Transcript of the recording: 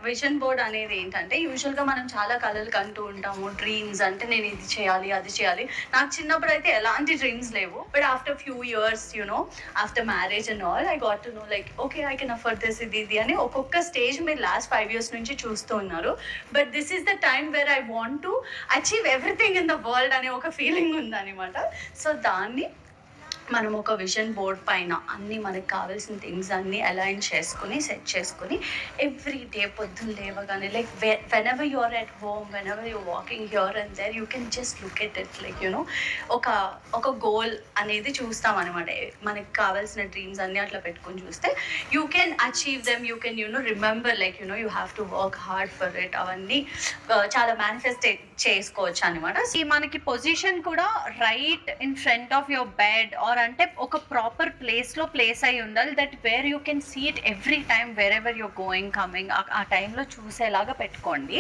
Vision board అనేది ఏంటంటే యూజువల్గా మనం చాలా కలలు కంటూ ఉంటాము. డ్రీమ్స్ అంటే నేను ఇది చేయాలి, అది చేయాలి. నాకు చిన్నప్పుడు అయితే ఎలాంటి డ్రీమ్స్ లేవు. But after few years after marriage and all I got to know like okay I can afford this ఇది అని ఒక్కొక్క స్టేజ్ మీరు లాస్ట్ 5 years నుంచి చూస్తూ ఉన్నారు. But this is the time where I want to achieve everything in the world అనే ఒక feeling ఉందన్నమాట. సో దాన్ని మనం ఒక విజన్ బోర్డ్ పైన అన్నీ మనకు కావాల్సిన థింగ్స్ అన్నీ అలైన్ చేసుకుని సెట్ చేసుకుని ఎవ్రీ డే పొద్దున్న లేవగానే like whenever you're at home, whenever you're walking here and there you can just look at it like ఒక గోల్ అనేది చూస్తాం అనమాట. మనకు కావాల్సిన డ్రీమ్స్ అన్నీ అట్లా పెట్టుకొని చూస్తే you can achieve them, you can remember like you have to work hard for it. అవన్నీ చాలా మేనిఫెస్ట్ చేసుకోవచ్చు అనమాట. మనకి పొజిషన్ కూడా right in front of your bed or అంటే ఒక ప్రాపర్ ప్లేస్ అయి ఉండాలి. That where you can see it every time wherever you're going coming ఆ టైంలో చూసేలాగా పెట్టుకోండి.